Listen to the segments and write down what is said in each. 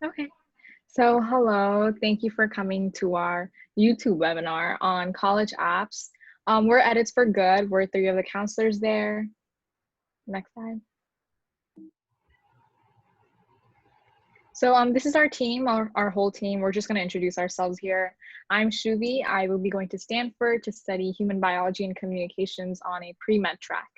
Okay. So, hello. Thank you for coming to our YouTube webinar on college apps. We're Edits for Good. We're three of the counselors there. Next slide. So this is our team, our whole team. We're just going to introduce ourselves here. I'm Shuvi. I will be going to Stanford to study human biology and communications on a pre-med track.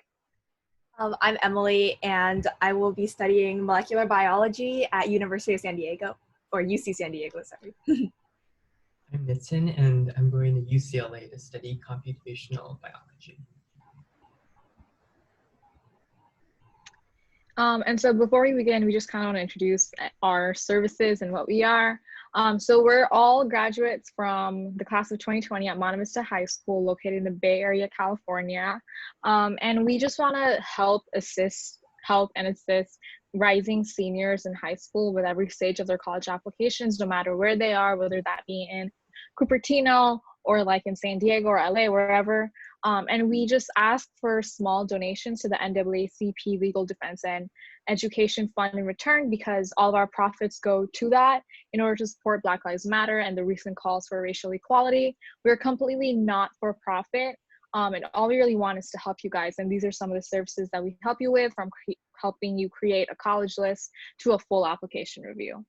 I'm Emily, and I will be studying molecular biology at University of San Diego, or UC San Diego, sorry. I'm Nitin, and I'm going to UCLA to study computational biology. And so before we begin, we just kind of want to introduce our services and what we are. So we're all graduates from the class of 2020 at Monte Vista High School, located in the Bay Area, California. And we just want to help and assist rising seniors in high school with every stage of their college applications, no matter where they are, whether that be in Cupertino or like in San Diego or LA, wherever. And we just ask for small donations to the NAACP Legal Defense and Education Fund in return, because all of our profits go to that in order to support Black Lives Matter and the recent calls for racial equality. We're completely not for profit, and all we really want is to help you guys. And these are some of the services that we help you with, from helping you create a college list to a full application review.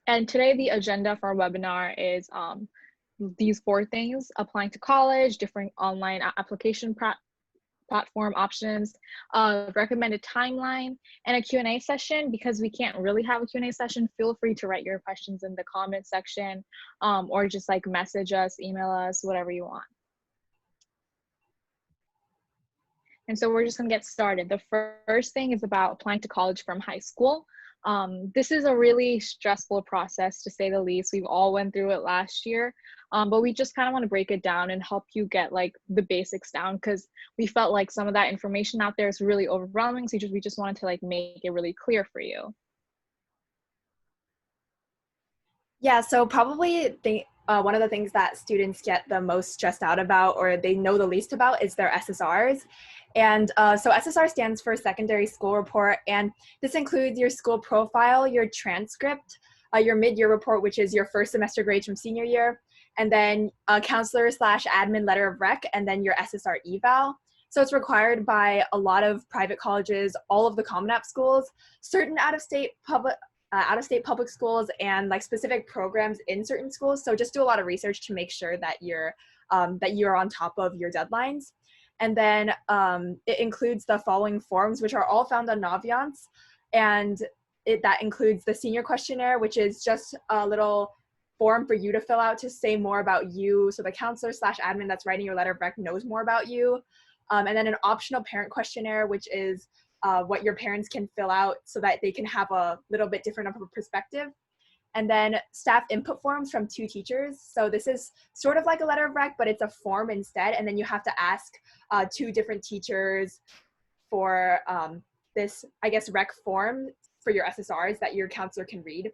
And today the agenda for our webinar is these 4 things: applying to college, different online application platform options, recommended timeline, and a Q&A session. Because we can't really have a Q&A session, feel free to write your questions in the comment section, or just like message us, email us, whatever you want. And so we're just gonna get started. The first thing is about applying to college from high school. This is a really stressful process, to say the least. We've all went through it last year, but we just kind of want to break it down and help you get like the basics down, because we felt like some of that information out there is really overwhelming. So we just wanted to like make it really clear for you. Yeah, so probably one of the things that students get the most stressed out about, or they know the least about, is their SSRs. And so SSR stands for Secondary School Report, and this includes your school profile, your transcript, your mid-year report, which is your first semester grades from senior year, and then a counselor/admin letter of rec, and then your SSR eval. So it's required by a lot of private colleges, all of the Common App schools, certain out-of-state public schools, and like specific programs in certain schools. So just do a lot of research to make sure that you're on top of your deadlines. And then it includes the following forms, which are all found on Naviance. And that includes the senior questionnaire, which is just a little form for you to fill out to say more about you. So the counselor/admin that's writing your letter of rec knows more about you. And then an optional parent questionnaire, which is what your parents can fill out so that they can have a little bit different of a perspective. And then staff input forms from 2 teachers. So this is sort of like a letter of rec, but it's a form instead. And then you have to ask 2 different teachers for this, I guess, rec form for your SSRs that your counselor can read.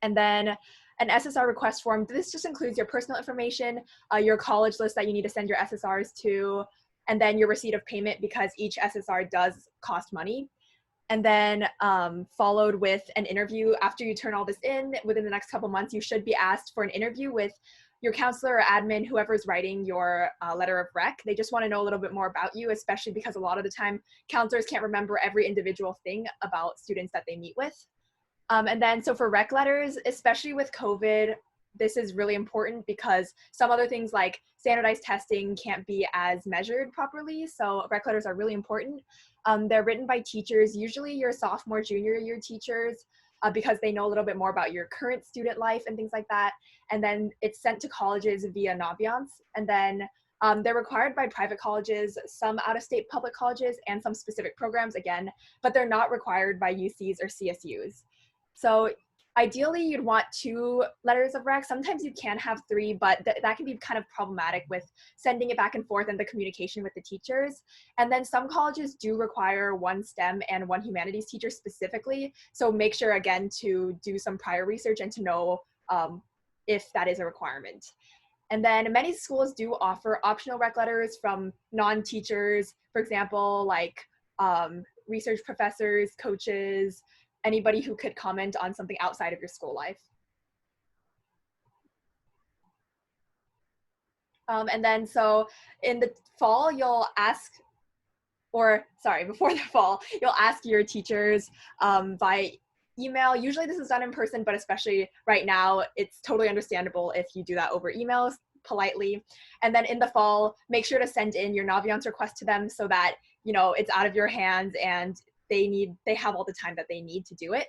And then an SSR request form. This just includes your personal information, your college list that you need to send your SSRs to, and then your receipt of payment, because each SSR does cost money. And then followed with an interview. After you turn all this in, within the next couple months, you should be asked for an interview with your counselor or admin, whoever's writing your letter of rec. They just want to know a little bit more about you, especially because a lot of the time counselors can't remember every individual thing about students that they meet with. And then so for rec letters, especially with COVID, this is really important because some other things like standardized testing can't be as measured properly. So rec letters are really important. They're written by teachers, usually your sophomore, junior year teachers, because they know a little bit more about your current student life and things like that. And then it's sent to colleges via Naviance. And then they're required by private colleges, some out-of-state public colleges, and some specific programs again, but they're not required by UCs or CSUs. So ideally, you'd want 2 letters of rec. Sometimes you can have 3, but that can be kind of problematic with sending it back and forth and the communication with the teachers. And then some colleges do require 1 STEM and 1 humanities teacher specifically. So make sure, again, to do some prior research and to know if that is a requirement. And then many schools do offer optional rec letters from non-teachers, for example, like research professors, coaches, anybody who could comment on something outside of your school life. And then so in the fall, you'll ask, or sorry, before the fall, you'll ask your teachers by email. Usually this is done in person, but especially right now, it's totally understandable if you do that over emails politely. And then in the fall, make sure to send in your Naviance request to them so that, you know, it's out of your hands and they have all the time that they need to do it.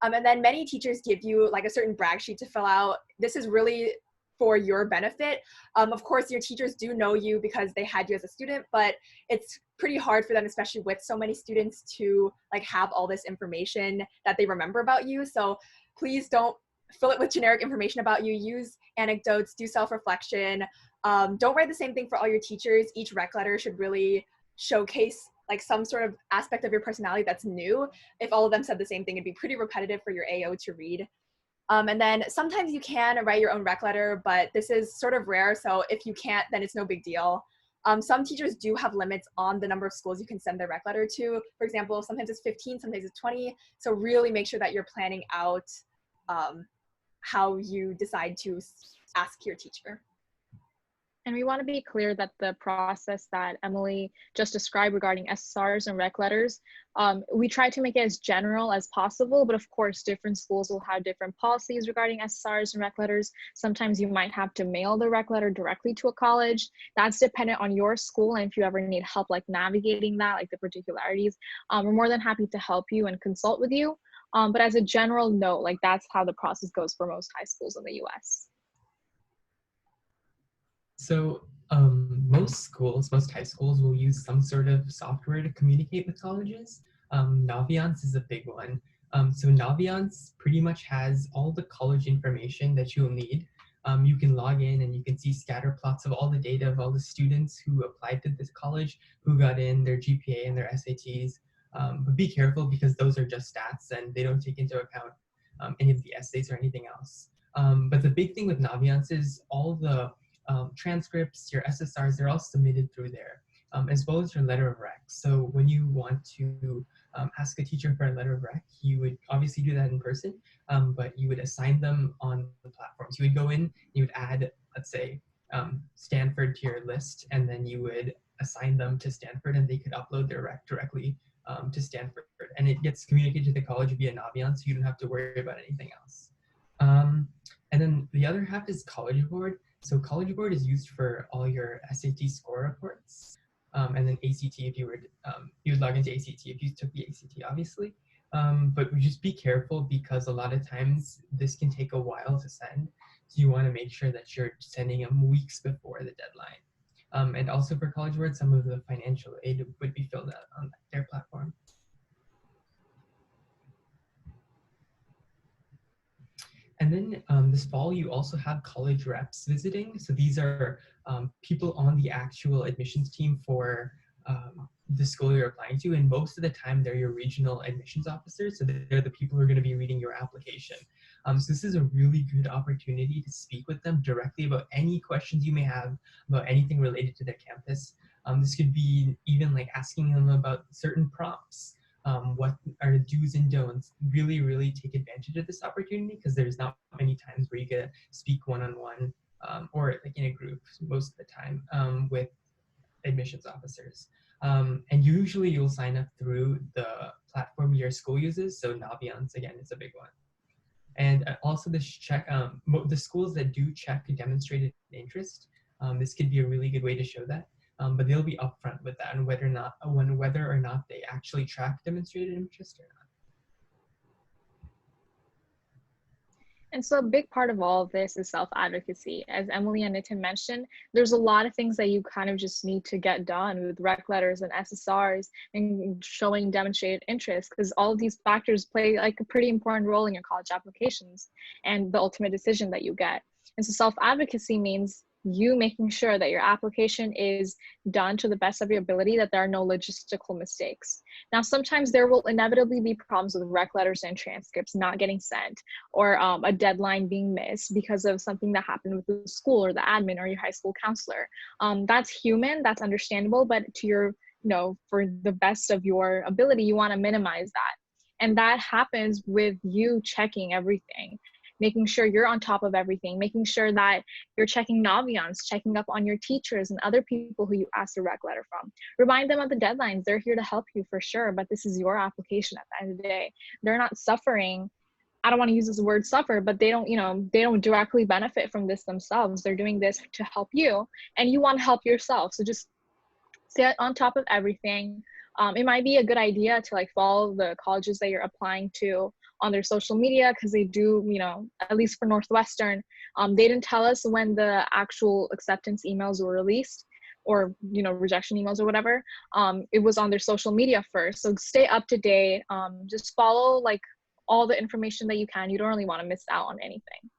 And then many teachers give you like a certain brag sheet to fill out. This is really for your benefit. Of course, your teachers do know you because they had you as a student, but it's pretty hard for them, especially with so many students, to like have all this information that they remember about you. So please don't fill it with generic information about you. Use anecdotes, do self-reflection. Don't write the same thing for all your teachers. Each rec letter should really showcase like some sort of aspect of your personality that's new. If all of them said the same thing, it'd be pretty repetitive for your AO to read. And then sometimes you can write your own rec letter, but this is sort of rare. So if you can't, then it's no big deal. Some teachers do have limits on the number of schools you can send their rec letter to. For example, sometimes it's 15, sometimes it's 20. So really make sure that you're planning out how you decide to ask your teacher. And we want to be clear that the process that Emily just described regarding SSRs and rec letters, we try to make it as general as possible, but of course, different schools will have different policies regarding SSRs and rec letters. Sometimes you might have to mail the rec letter directly to a college. That's dependent on your school, and if you ever need help like navigating that, like the particularities, we're more than happy to help you and consult with you. But as a general note, like that's how the process goes for most high schools in the US. So most high schools will use some sort of software to communicate with colleges. Naviance is a big one. So Naviance pretty much has all the college information that you'll need. You can log in and you can see scatter plots of all the data of all the students who applied to this college, who got in, their GPA and their SATs. But be careful because those are just stats and they don't take into account any of the essays or anything else. But the big thing with Naviance is all the transcripts, your SSRs, they're all submitted through there, as well as your letter of rec. So when you want to ask a teacher for a letter of rec, you would obviously do that in person, but you would assign them on the platforms. You would go in, you would add, let's say, Stanford to your list, and then you would assign them to Stanford, and they could upload their rec directly to Stanford. And it gets communicated to the college via Naviance, so you don't have to worry about anything else. And then the other half is College Board. So College Board is used for all your SAT score reports, and then ACT if you were, you would log into ACT if you took the ACT, obviously. But just be careful because a lot of times this can take a while to send. So you want to make sure that you're sending them weeks before the deadline. And also for College Board, some of the financial aid would be filled out on their platform. And then this fall, you also have college reps visiting. So these are people on the actual admissions team for the school you're applying to. And most of the time, they're your regional admissions officers. So they're the people who are going to be reading your application. So this is a really good opportunity to speak with them directly about any questions you may have about anything related to their campus. This could be even like asking them about certain prompts. What are the do's and don'ts. Really take advantage of this opportunity because there's not many times where you get to speak one-on-one or like in a group most of the time with admissions officers. And usually you'll sign up through the platform your school uses. So Naviance, again, is a big one. And also this check, the schools that do check demonstrated interest, this could be a really good way to show that. But they'll be upfront with that and whether or not they actually track demonstrated interest or not. And so a big part of all of this is self-advocacy. As Emily and Nitin mentioned, there's a lot of things that you kind of just need to get done with rec letters and SSRs and showing demonstrated interest, because all of these factors play like a pretty important role in your college applications and the ultimate decision that you get. And so self-advocacy means you making sure that your application is done to the best of your ability, that there are no logistical mistakes. Now, sometimes there will inevitably be problems with rec letters and transcripts not getting sent, or a deadline being missed because of something that happened with the school or the admin or your high school counselor. That's human, that's understandable, but to your for the best of your ability, you want to minimize that. And that happens with you checking everything, making sure you're on top of everything, making sure that you're checking Naviance, checking up on your teachers and other people who you asked a rec letter from. Remind them of the deadlines. They're here to help you for sure, but this is your application at the end of the day. They're not suffering. I don't want to use this word suffer, but they don't directly benefit from this themselves. They're doing this to help you, and you want to help yourself. So just stay on top of everything. It might be a good idea to like follow the colleges that you're applying to on their social media, because they do, at least for Northwestern, they didn't tell us when the actual acceptance emails were released, or rejection emails or whatever. It was on their social media first. So stay up to date. Just follow like all the information that you can. You don't really want to miss out on anything.